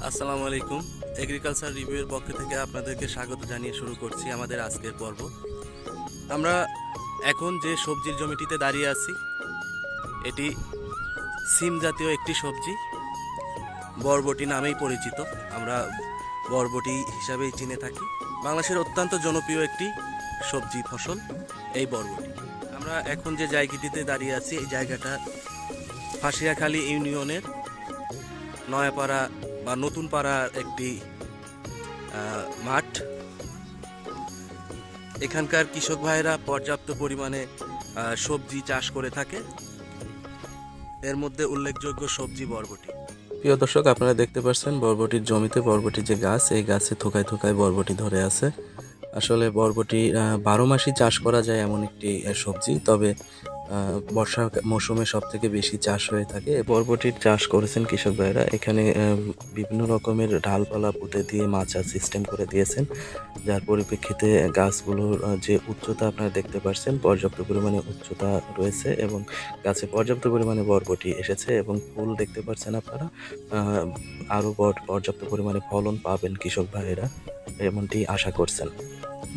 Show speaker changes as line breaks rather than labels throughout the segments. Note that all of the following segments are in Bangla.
আসসালামু আলাইকুম। এগ্রিকালচার রিভিউয়ের পক্ষ থেকে আপনাদেরকে স্বাগত জানিয়ে শুরু করছি আমাদের আজকের পর্ব। আমরা এখন যে সবজির জমিটিতে দাঁড়িয়ে আছি, এটি সিম জাতীয় একটি সবজি, বরবটি নামেই পরিচিত। আমরা বরবটি হিসাবেই চিনে থাকি। বাংলাদেশের অত্যন্ত জনপ্রিয় একটি সবজি ফসল এই বরবটি। আমরা এখন যে জায়গাটিতে দাঁড়িয়ে আছি, এই জায়গাটা ফাঁসিয়াখালী ইউনিয়নের নয়াপাড়া বা নতুন পাড়ার একটি মাঠ। এখানকার কৃষক ভাইরা পর্যাপ্ত পরিমাণে সবজি চাষ করে থাকে। এর মধ্যে উল্লেখযোগ্য সবজি বরবটি। প্রিয় দর্শক, আপনারা দেখতে পাচ্ছেন বরবটির জমিতে বরবটির যে গাছ, এই গাছে থোকায় থোকায় বরবটি ধরে আছে। আসলে বরবটি 12 মাসই চাষ করা যায় এমন একটি সবজি, তবে বর্ষা মৌসুমে সব থেকে বেশি চাষ হয়ে থাকে। বরবটির চাষ করেছেন কৃষক ভাইরা। এখানে বিভিন্ন রকমের ডালপালা পুঁতে দিয়ে মাচার সিস্টেম করে দিয়েছেন, যার পরিপ্রেক্ষিতে গাছগুলোর যে উচ্চতা আপনারা দেখতে পাচ্ছেন, পর্যাপ্ত পরিমাণে উচ্চতা রয়েছে এবং গাছে পর্যাপ্ত পরিমাণে বরবটি এসেছে এবং ফুল দেখতে পাচ্ছেন আপনারা। আরও পর্যাপ্ত পরিমাণে ফলন পাবেন কৃষক ভাইয়েরা, এমনটি আশা করছেন।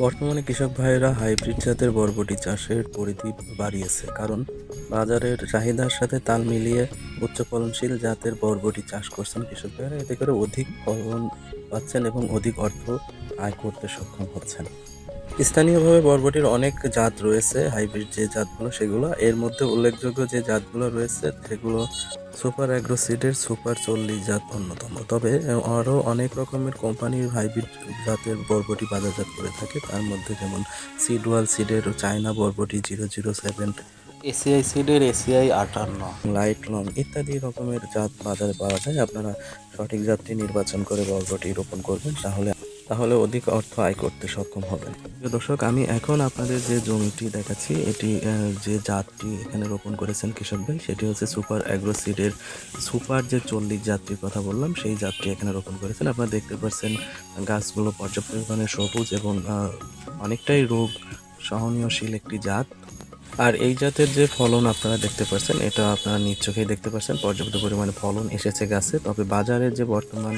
বর্তমানে কৃষক ভাইয়েরা হাইব্রিড জাতের বরবটি চাষের পরিধি বাড়িয়েছে, কারণ বাজারের চাহিদার সাথে তাল মিলিয়ে উচ্চ ফলনশীল জাতের বরবটি চাষ করছেন কৃষক ভাইয়েরা। এতে করে অধিক ফলন পাচ্ছেন এবং অধিক অর্থ আয় করতে সক্ষম হচ্ছেন। স্থানীয়ভাবে বরবটির অনেক জাত রয়েছে, হাইব্রিড যে জাতগুলো সেগুলো। এর মধ্যে উল্লেখযোগ্য যে জাতগুলো রয়েছে সেগুলো সুপার অ্যাগ্রো সিডের সুপার 40 জাত অন্যতম। তবে আরও অনেক রকমের কোম্পানির হাইব্রিড জাতের বরবটি বাজারজাত করে থাকে। তার মধ্যে যেমন সিডওয়াল সিডের চায়না বরবটি 007, এসিআই সিডের এসিআই 58, লাইট লং ইত্যাদি রকমের জাত বাজারে পাওয়া যায়। আপনারা সঠিক জাতটি নির্বাচন করে বরবটি রোপণ করবেন, তাহলে অধিক অর্থ আয় করতে সক্ষম হবেন। প্রিয় দর্শক, আমি এখন আপনাদের যে জমিটি দেখাচ্ছি, এটি যে জাতটি এখানে রোপণ করেছেন কৃষক ভাই, সেটি হচ্ছে সুপার অ্যাগ্রো সিডের সুপার যে 40 জাতটির কথা বললাম, সেই জাতটি এখানে রোপণ করেছেন। আপনারা দেখতে পাচ্ছেন গাছগুলো পর্যাপ্ত পরিমাণে সবুজ এবং অনেকটাই রোগ সহনীয়শীল একটি জাত। আর এই জাতের যে ফলন আপনারা দেখতে পাচ্ছেন, এটা আপনারা নিজ চোখেই দেখতে পাচ্ছেন, পর্যাপ্ত পরিমাণে ফলন এসেছে গাছে। তবে বাজারের যে বর্তমান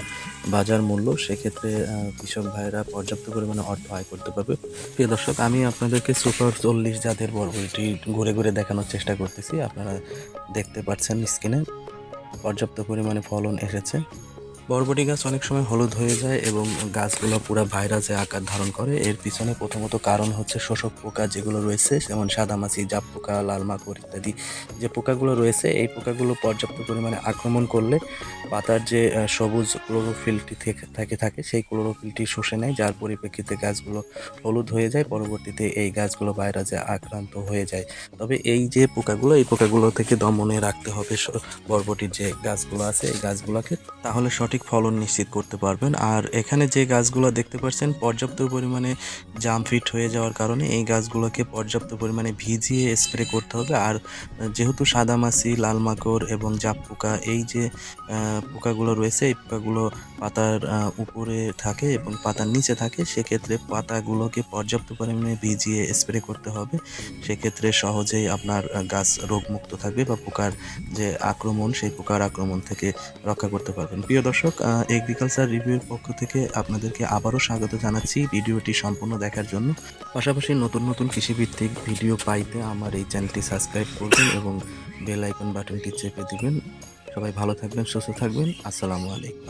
বাজার মূল্য, সেক্ষেত্রে কৃষক ভাইরা পর্যাপ্ত পরিমাণে অর্থ আয় করতে পারবে। প্রিয় দর্শক, আমি আপনাদেরকে সুপার 40 জাতের বরবটি ঘুরে ঘুরে দেখানোর চেষ্টা করতেছি। আপনারা দেখতে পাচ্ছেন স্ক্রিনে পর্যাপ্ত পরিমাণে ফলন এসেছে। বরবটি গাছ অনেক সময় হলুদ হয়ে যায় এবং গাছগুলো পুরো ভাইরাসে আকার ধারণ করে। এর পিছনে প্রথমত কারণ হচ্ছে শোষক পোকা যেগুলো রয়েছে, যেমন সাদামাছি, জাপ পোকা, লাল মাকড় ইত্যাদি যে পোকাগুলো রয়েছে, এই পোকাগুলো পর্যাপ্ত পরিমাণে আক্রমণ করলে পাতার যে সবুজ ক্লোরোফিলটি থাকে সেই ক্লোরোফিলটি শুষে নেয়, যার পরিপ্রেক্ষিতে গাছগুলো হলুদ হয়ে যায়। পরবর্তীতে এই গাছগুলো ভাইরাসে আক্রান্ত হয়ে যায়। তবে এই যে পোকাগুলো, এই পোকাগুলো থেকে দমনে রাখতে হবে বরবটির যে গাছগুলো আছে এই গাছগুলোকে, তাহলে সঠিক ফলন নিশ্চিত করতে পারবেন। আর এখানে যে গাছগুলো দেখতে পাচ্ছেন, পর্যাপ্ত পরিমাণে জাম ফিট হয়ে যাওয়ার কারণে এই গাছগুলোকে পর্যাপ্ত পরিমাণে ভিজিয়ে স্প্রে করতে হবে। আর যেহেতু সাদামাছি, লাল মাকড় এবং জাপ পোকা, এই যে পোকাগুলো রয়েছে, এই পোকাগুলো পাতার উপরে থাকে এবং পাতার নিচে থাকে, সেক্ষেত্রে পাতাগুলোকে পর্যাপ্ত পরিমাণে ভিজিয়ে স্প্রে করতে হবে। সেক্ষেত্রে সহজেই আপনার গাছ রোগমুক্ত থাকবে বা পোকার যে আক্রমণ, সেই পোকার আক্রমণ থেকে রক্ষা করতে পারবেন। প্রিয় দর্শক, এগ্রিকালচার রিভিউর পক্ষ থেকে আপনাদেরকে আবারও স্বাগত জানাচ্ছি ভিডিওটি সম্পূর্ণ দেখার জন্য। পাশাপাশি নতুন নতুন কৃষিভিত্তিক ভিডিও পাইতে আমার এই চ্যানেলটি সাবস্ক্রাইব করবেন এবং বেল আইকন বাটনটি চেপে দিবেন। সবাই ভালো থাকবেন, সুস্থ থাকবেন। আসসালামু আলাইকুম।